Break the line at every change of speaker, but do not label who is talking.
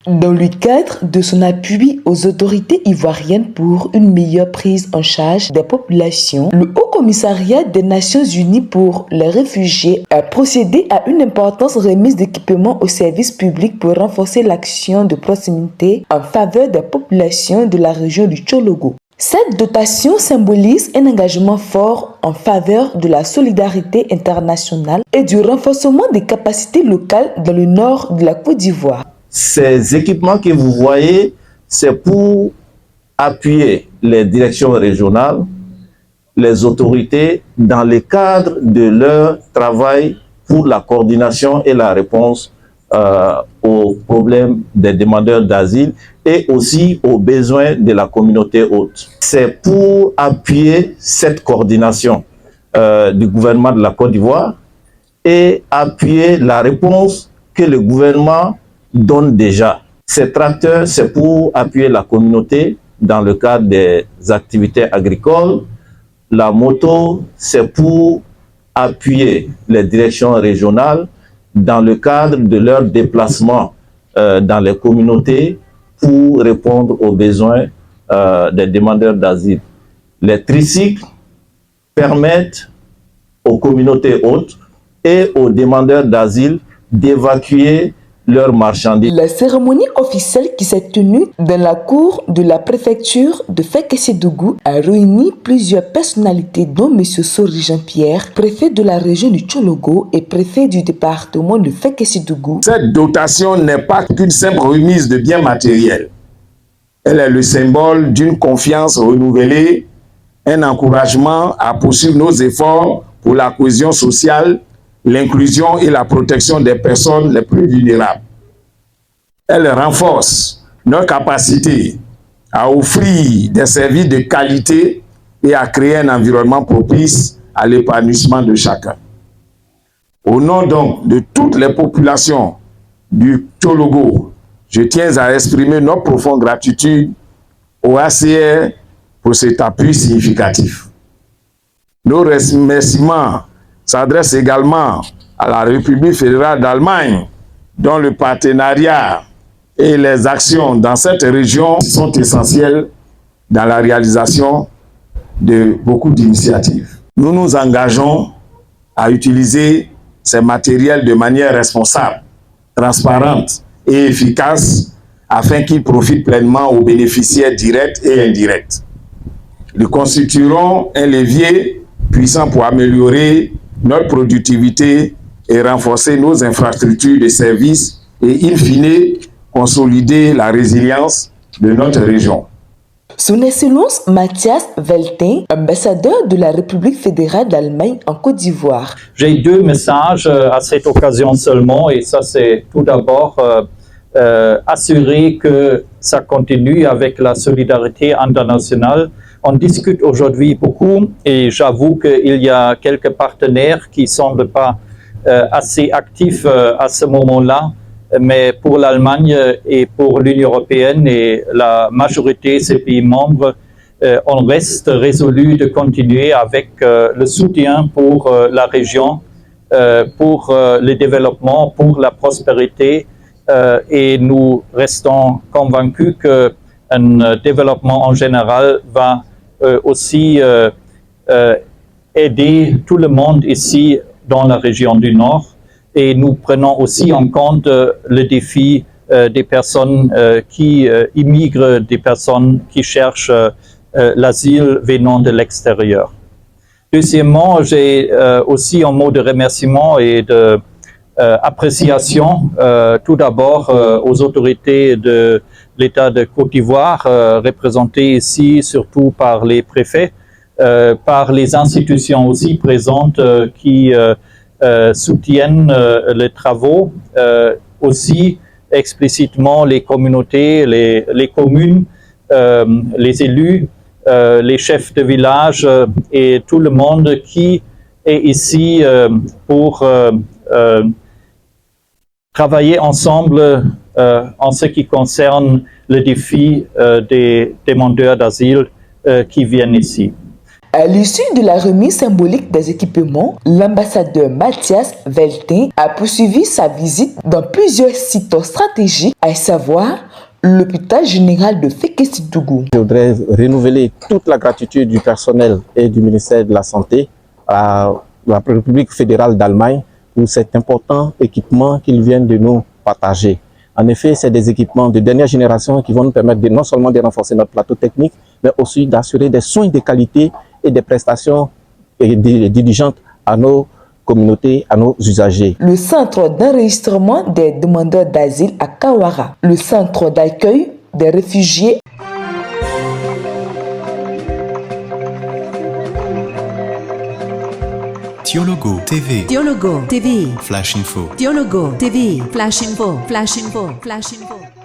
Dans le cadre de son appui aux autorités ivoiriennes pour une meilleure prise en charge des populations, le Haut Commissariat des Nations Unies pour les réfugiés a procédé à une importante remise d'équipements aux services publics pour renforcer l'action de proximité en faveur des populations de la région du Tchologo. Cette dotation symbolise un engagement fort en faveur de la solidarité internationale et du renforcement des capacités locales dans le nord de la Côte d'Ivoire.
Ces équipements que vous voyez, c'est pour appuyer les directions régionales, les autorités dans le cadre de leur travail pour la coordination et la réponse aux problèmes des demandeurs d'asile et aussi aux besoins de la communauté hôte. C'est pour appuyer cette coordination du gouvernement de la Côte d'Ivoire et appuyer la réponse que le gouvernement donne déjà. Ces tracteurs, c'est pour appuyer la communauté dans le cadre des activités agricoles. La moto, c'est pour appuyer les directions régionales dans le cadre de leur déplacement dans les communautés pour répondre aux besoins des demandeurs d'asile. Les tricycles permettent aux communautés hôtes et aux demandeurs d'asile d'évacuer leurs marchandises.
La cérémonie officielle qui s'est tenue dans la cour de la préfecture de Fekessédougou a réuni plusieurs personnalités dont M. Sori Jean-Pierre, préfet de la région du Tchologo et préfet du département de Fekessédougou.
Cette dotation n'est pas qu'une simple remise de biens matériels. Elle est le symbole d'une confiance renouvelée, un encouragement à poursuivre nos efforts pour la cohésion sociale, l'inclusion et la protection des personnes les plus vulnérables. Elle renforce notre capacité à offrir des services de qualité et à créer un environnement propice à l'épanouissement de chacun. Au nom donc de toutes les populations du Tchologo, je tiens à exprimer notre profonde gratitude au HCR pour cet appui significatif. Nos remerciements s'adresse également à la République fédérale d'Allemagne, dont le partenariat et les actions dans cette région sont essentielles dans la réalisation de beaucoup d'initiatives. Nous nous engageons à utiliser ces matériels de manière responsable, transparente et efficace afin qu'ils profitent pleinement aux bénéficiaires directs et indirects. Ils constitueront un levier puissant pour améliorer notre productivité et renforcer nos infrastructures de services et, in fine, consolider la résilience de notre région.
Son Excellence Mathias Veltin, ambassadeur de la République fédérale d'Allemagne en Côte d'Ivoire.
J'ai deux messages à cette occasion seulement, et ça c'est tout d'abord assurer que ça continue avec la solidarité internationale. On discute aujourd'hui beaucoup et j'avoue qu'il y a quelques partenaires qui ne semblent pas assez actifs à ce moment-là, mais pour l'Allemagne et pour l'Union européenne et la majorité de ces pays membres, on reste résolu de continuer avec le soutien pour la région, pour le développement, pour la prospérité et nous restons convaincus qu'un développement en général va aussi aider tout le monde ici dans la région du Nord et nous prenons aussi en compte le défi des personnes qui immigrent, des personnes qui cherchent l'asile venant de l'extérieur. Deuxièmement, j'ai aussi un mot de remerciement et d'appréciation tout d'abord aux autorités de l'État de Côte d'Ivoire, représentées ici surtout par les préfets, par les institutions aussi présentes qui soutiennent les travaux, aussi explicitement les communautés, les communes, les élus, les chefs de village et tout le monde qui est ici pour travailler ensemble en ce qui concerne le défi des demandeurs d'asile qui viennent ici.
À l'issue de la remise symbolique des équipements, l'ambassadeur Mathias Veltin a poursuivi sa visite dans plusieurs sites stratégiques, à savoir l'hôpital général de Fekesi-Tougou.
Je voudrais renouveler toute la gratitude du personnel et du ministère de la Santé à la République fédérale d'Allemagne pour cet important équipement qu'ils viennent de nous partager. En effet, c'est des équipements de dernière génération qui vont nous permettre non seulement de renforcer notre plateau technique, mais aussi d'assurer des soins de qualité et des prestations diligentes à nos communautés, à nos usagers.
Le centre d'enregistrement des demandeurs d'asile à Kawara, le centre d'accueil des réfugiés.
Dialogo TV.
Dialogo TV.
Flash Info.
Dialogo TV. Flash Info. Flash Info. Flash Info.